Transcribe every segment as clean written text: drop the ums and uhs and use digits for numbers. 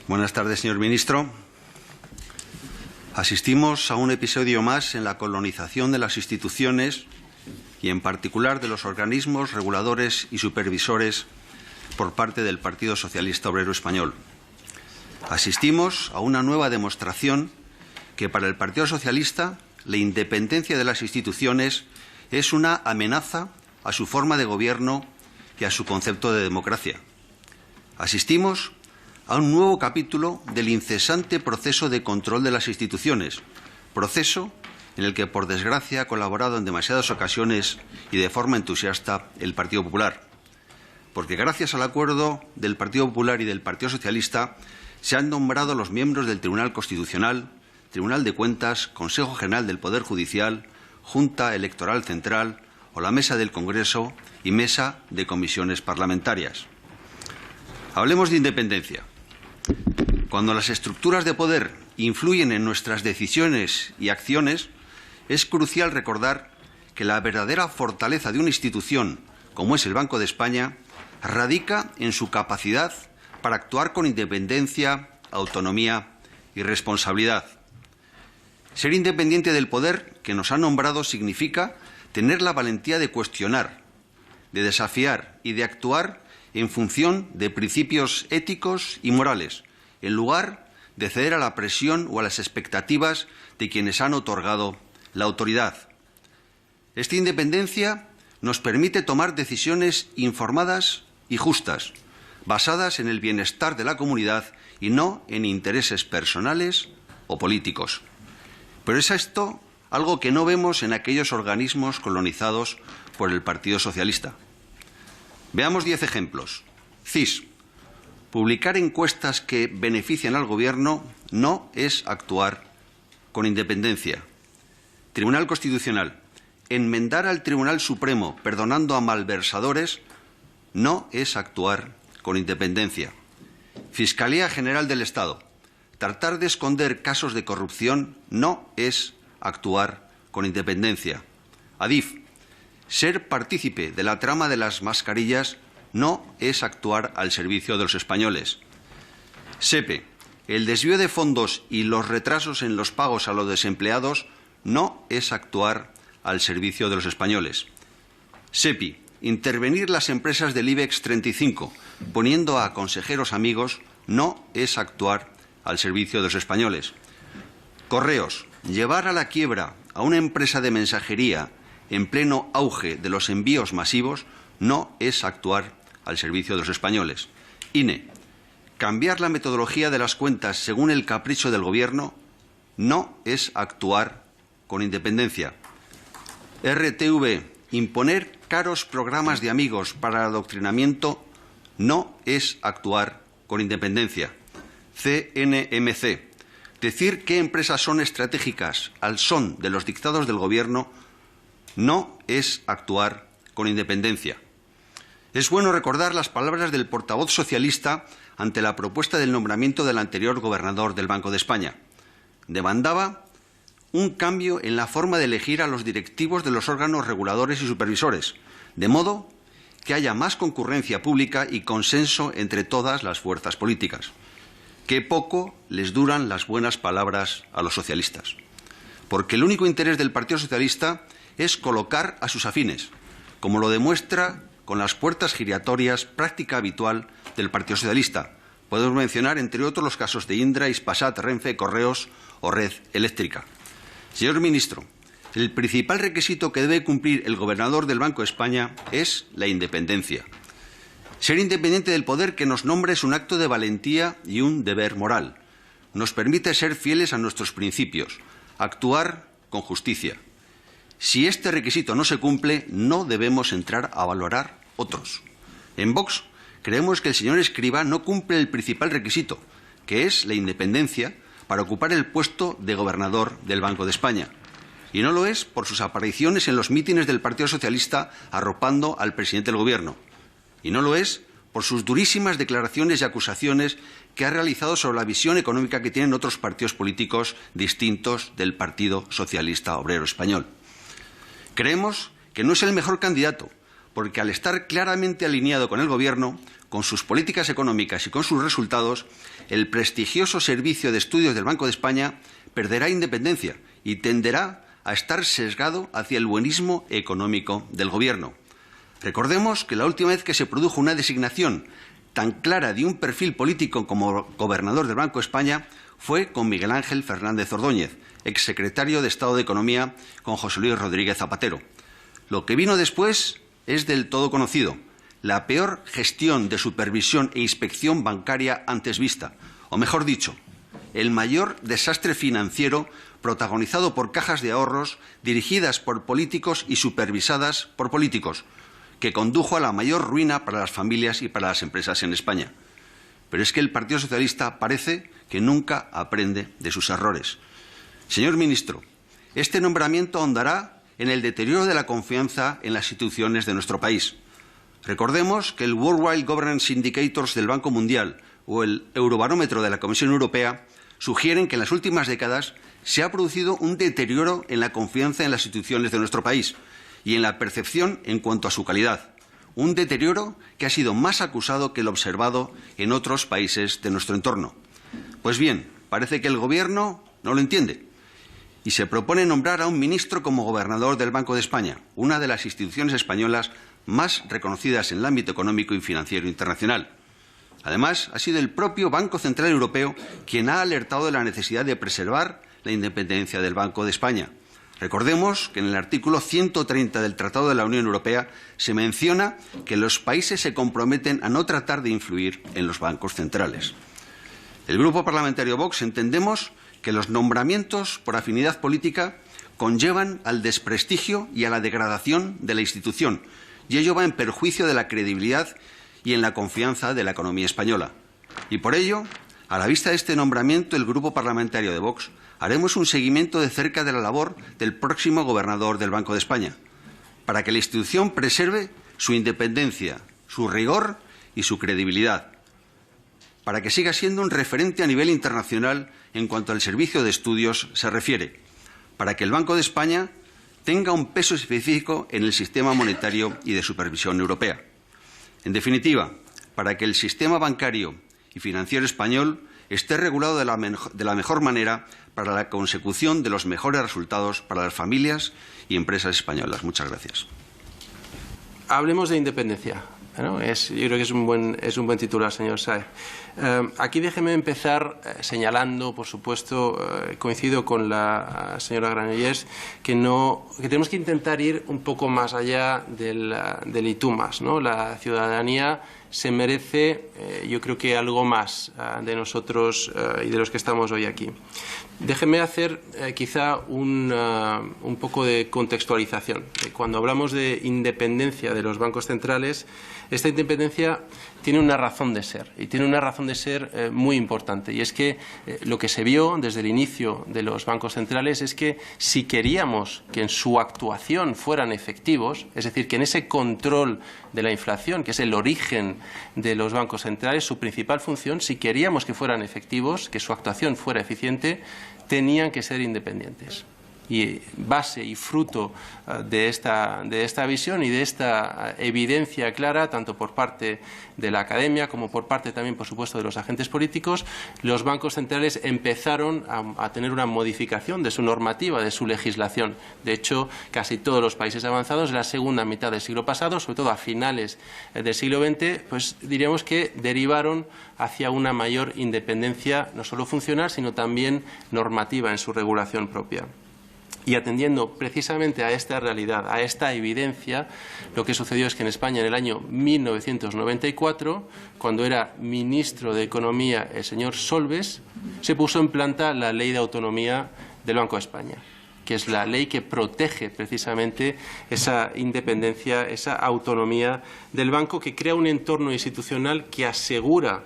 Buenas tardes, señor ministro. Asistimos a un episodio más en la colonización de las instituciones y, en particular, de los organismos reguladores y supervisores por parte del Partido Socialista Obrero Español. Asistimos a una nueva demostración que para el Partido Socialista la independencia de las instituciones es una amenaza a su forma de gobierno y a su concepto de democracia. Asistimos a un nuevo capítulo del incesante proceso de control de las instituciones, proceso en el que, por desgracia, ha colaborado en demasiadas ocasiones y de forma entusiasta el Partido Popular. Porque gracias al acuerdo del Partido Popular y del Partido Socialista se han nombrado los miembros del Tribunal Constitucional, Tribunal de Cuentas, Consejo General del Poder Judicial, Junta Electoral Central o la Mesa del Congreso y Mesa de Comisiones Parlamentarias. Hablemos de independencia. Cuando las estructuras de poder influyen en nuestras decisiones y acciones, es crucial recordar que la verdadera fortaleza de una institución, como es el Banco de España, radica en su capacidad para actuar con independencia, autonomía y responsabilidad. Ser independiente del poder que nos ha nombrado significa tener la valentía de cuestionar, de desafiar y de actuar en función de principios éticos y morales, en lugar de ceder a la presión o a las expectativas de quienes han otorgado la autoridad. Esta independencia nos permite tomar decisiones informadas y justas, basadas en el bienestar de la comunidad y no en intereses personales o políticos. Pero es esto algo que no vemos en aquellos organismos colonizados por el Partido Socialista. Veamos 10 ejemplos. CIS. Publicar encuestas que benefician al Gobierno no es actuar con independencia. Tribunal Constitucional. Enmendar al Tribunal Supremo perdonando a malversadores no es actuar con independencia. Fiscalía General del Estado. Tratar de esconder casos de corrupción no es actuar con independencia. ADIF. Ser partícipe de la trama de las mascarillas no es actuar al servicio de los españoles. SEPE. El desvío de fondos y los retrasos en los pagos a los desempleados no es actuar al servicio de los españoles. SEPI. Intervenir las empresas del IBEX 35 poniendo a consejeros amigos no es actuar al servicio de los españoles. Correos. Llevar a la quiebra a una empresa de mensajería en pleno auge de los envíos masivos no es actuar al servicio de los españoles. INE. Cambiar la metodología de las cuentas según el capricho del Gobierno no es actuar con independencia. RTV. Imponer caros programas de amigos para el adoctrinamiento no es actuar con independencia. CNMC. Decir qué empresas son estratégicas al son de los dictados del Gobierno no es actuar con independencia. Es bueno recordar las palabras del portavoz socialista ante la propuesta del nombramiento del anterior gobernador del Banco de España. Demandaba un cambio en la forma de elegir a los directivos de los órganos reguladores y supervisores, de modo que haya más concurrencia pública y consenso entre todas las fuerzas políticas. Qué poco les duran las buenas palabras a los socialistas. Porque el único interés del Partido Socialista es colocar a sus afines, como lo demuestra con las puertas giratorias, práctica habitual del Partido Socialista. Podemos mencionar, entre otros, los casos de Indra, Hispasat, Renfe, Correos o Red Eléctrica. Señor ministro, el principal requisito que debe cumplir el gobernador del Banco de España es la independencia. Ser independiente del poder que nos nombre es un acto de valentía y un deber moral. Nos permite ser fieles a nuestros principios, actuar con justicia. Si este requisito no se cumple, no debemos entrar a valorar otros. En Vox creemos que el señor Escrivá no cumple el principal requisito, que es la independencia, para ocupar el puesto de gobernador del Banco de España. Y no lo es por sus apariciones en los mítines del Partido Socialista arropando al presidente del Gobierno. Y no lo es por sus durísimas declaraciones y acusaciones que ha realizado sobre la visión económica que tienen otros partidos políticos distintos del Partido Socialista Obrero Español. Creemos que no es el mejor candidato, porque al estar claramente alineado con el Gobierno, con sus políticas económicas y con sus resultados, el prestigioso Servicio de Estudios del Banco de España perderá independencia y tenderá a estar sesgado hacia el buenismo económico del Gobierno. Recordemos que la última vez que se produjo una designación tan clara de un perfil político como gobernador del Banco de España fue con Miguel Ángel Fernández Ordóñez, exsecretario de Estado de Economía con José Luis Rodríguez Zapatero. Lo que vino después es del todo conocido: la peor gestión de supervisión e inspección bancaria antes vista, o mejor dicho, el mayor desastre financiero protagonizado por cajas de ahorros dirigidas por políticos y supervisadas por políticos, que condujo a la mayor ruina para las familias y para las empresas en España. Pero es que el Partido Socialista parece que nunca aprende de sus errores. Señor ministro, este nombramiento ahondará en el deterioro de la confianza en las instituciones de nuestro país. Recordemos que el Worldwide Governance Indicators del Banco Mundial o el Eurobarómetro de la Comisión Europea sugieren que en las últimas décadas se ha producido un deterioro en la confianza en las instituciones de nuestro país y en la percepción en cuanto a su calidad. Un deterioro que ha sido más acusado que el observado en otros países de nuestro entorno. Pues bien, parece que el Gobierno no lo entiende y se propone nombrar a un ministro como gobernador del Banco de España, una de las instituciones españolas más reconocidas en el ámbito económico y financiero internacional. Además, ha sido el propio Banco Central Europeo quien ha alertado de la necesidad de preservar la independencia del Banco de España. Recordemos que en el artículo 130 del Tratado de la Unión Europea se menciona que los países se comprometen a no tratar de influir en los bancos centrales. El Grupo Parlamentario Vox entendemos que los nombramientos por afinidad política conllevan al desprestigio y a la degradación de la institución, y ello va en perjuicio de la credibilidad y en la confianza de la economía española. Y por ello, a la vista de este nombramiento, el Grupo Parlamentario de Vox haremos un seguimiento de cerca de la labor del próximo gobernador del Banco de España, para que la institución preserve su independencia, su rigor y su credibilidad, para que siga siendo un referente a nivel internacional en cuanto al servicio de estudios se refiere, para que el Banco de España tenga un peso específico en el sistema monetario y de supervisión europea. En definitiva, para que el sistema bancario y financiero español esté regulado de la mejor manera para la consecución de los mejores resultados para las familias y empresas españolas. Muchas gracias. Hablemos de independencia, ¿no? Yo creo que es un buen titular, señor Sáez. Aquí déjeme empezar señalando, por supuesto, coincido con la señora Granollers, que tenemos que intentar ir un poco más allá del y tú más, ¿no? La ciudadanía se merece, yo creo que algo más de nosotros y de los que estamos hoy aquí. Déjeme hacer quizá un poco de contextualización. Cuando hablamos de independencia de los bancos centrales, esta independencia tiene una razón de ser, y tiene una razón de ser muy importante, y es que lo que se vio desde el inicio de los bancos centrales es que si queríamos que en su actuación fueran efectivos, es decir, que en ese control de la inflación, que es el origen de los bancos centrales, su principal función, si queríamos que fueran efectivos, que su actuación fuera eficiente, tenían que ser independientes. Y base y fruto de esta visión y de esta evidencia clara, tanto por parte de la academia como por parte también, por supuesto, de los agentes políticos, los bancos centrales empezaron a tener una modificación de su normativa, de su legislación. De hecho, casi todos los países avanzados, en la segunda mitad del siglo pasado, sobre todo a finales del siglo XX, pues diríamos que derivaron hacia una mayor independencia, no solo funcional, sino también normativa en su regulación propia. Y atendiendo precisamente a esta realidad, a esta evidencia, lo que sucedió es que en España en el año 1994, cuando era ministro de Economía el señor Solbes, se puso en planta la Ley de Autonomía del Banco de España, que es la ley que protege precisamente esa independencia, esa autonomía del banco, que crea un entorno institucional que asegura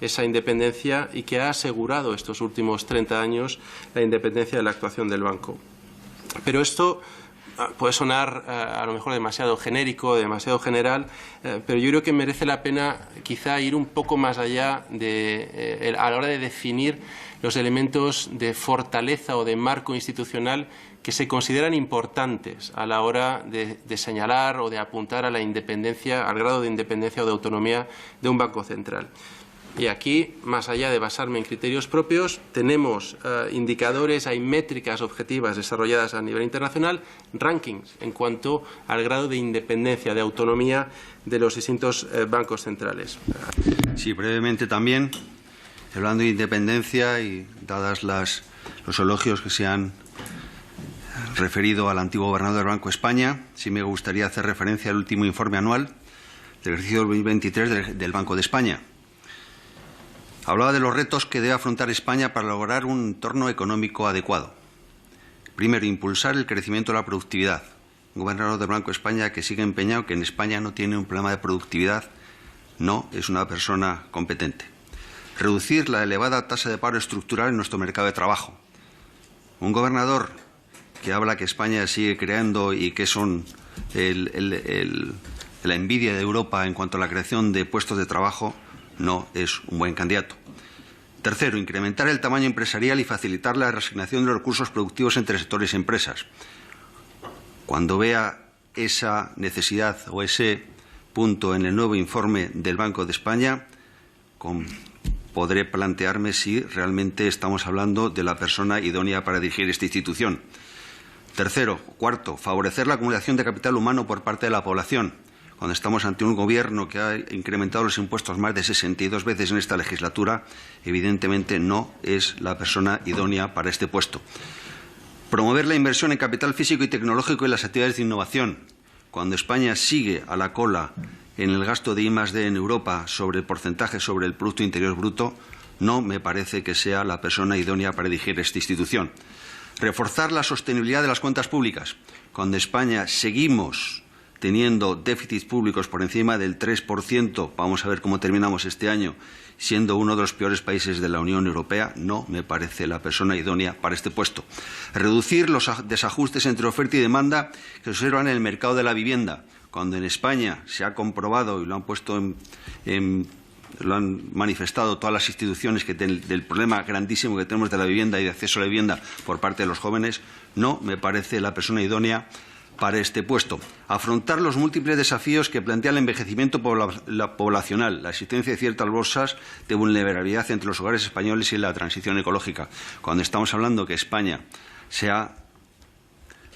esa independencia y que ha asegurado estos últimos 30 años la independencia de la actuación del banco. Pero esto puede sonar a lo mejor demasiado genérico, demasiado general, pero yo creo que merece la pena quizá ir un poco más allá a la hora de definir los elementos de fortaleza o de marco institucional que se consideran importantes a la hora de señalar o de apuntar a la independencia, al grado de independencia o de autonomía de un Banco Central. Y aquí, más allá de basarme en criterios propios, tenemos indicadores, hay métricas objetivas desarrolladas a nivel internacional, rankings en cuanto al grado de independencia, de autonomía de los distintos bancos centrales. Sí, brevemente también, hablando de independencia y dadas los elogios que se han referido al antiguo gobernador del Banco de España, sí me gustaría hacer referencia al último informe anual del ejercicio 2023 del Banco de España. Hablaba de los retos que debe afrontar España para lograr un entorno económico adecuado. Primero, impulsar el crecimiento de la productividad. Un gobernador del Banco de España que sigue empeñado que en España no tiene un problema de productividad, no es una persona competente. Reducir la elevada tasa de paro estructural en nuestro mercado de trabajo. Un gobernador que habla que España sigue creando y que son la envidia de Europa en cuanto a la creación de puestos de trabajo, no es un buen candidato. Tercero, incrementar el tamaño empresarial y facilitar la reasignación de los recursos productivos entre sectores y empresas. Cuando vea esa necesidad o ese punto en el nuevo informe del Banco de España, podré plantearme si realmente estamos hablando de la persona idónea para dirigir esta institución. Cuarto, favorecer la acumulación de capital humano por parte de la población. Cuando estamos ante un gobierno que ha incrementado los impuestos más de 62 veces en esta legislatura, evidentemente no es la persona idónea para este puesto. Promover la inversión en capital físico y tecnológico y las actividades de innovación. Cuando España sigue a la cola en el gasto de I+D en Europa sobre el porcentaje sobre el Producto Interior Bruto, no me parece que sea la persona idónea para dirigir esta institución. Reforzar la sostenibilidad de las cuentas públicas. Cuando España seguimos teniendo déficits públicos por encima del 3%, vamos a ver cómo terminamos este año, siendo uno de los peores países de la Unión Europea, no me parece la persona idónea para este puesto. Reducir los desajustes entre oferta y demanda que se observan en el mercado de la vivienda. Cuando en España se ha comprobado y lo han manifestado todas las instituciones del problema grandísimo que tenemos de la vivienda y de acceso a la vivienda por parte de los jóvenes, no me parece la persona idónea para este puesto. Afrontar los múltiples desafíos que plantea el envejecimiento poblacional, la existencia de ciertas bolsas de vulnerabilidad entre los hogares españoles y la transición ecológica. Cuando estamos hablando que España se ha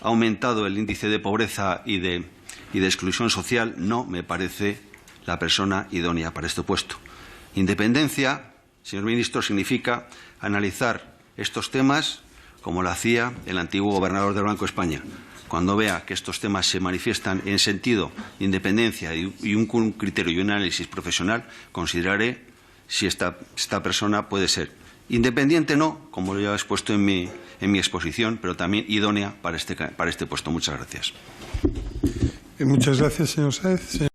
aumentado el índice de pobreza y de exclusión social, no me parece la persona idónea para este puesto. Independencia, señor ministro, significa analizar estos temas como lo hacía el antiguo gobernador del Banco de España. Cuando vea que estos temas se manifiestan en sentido de independencia y un criterio y un análisis profesional, consideraré si esta persona puede ser independiente, no, como lo he expuesto en mi exposición, pero también idónea para este puesto. Muchas gracias. Muchas gracias, señor Sáez.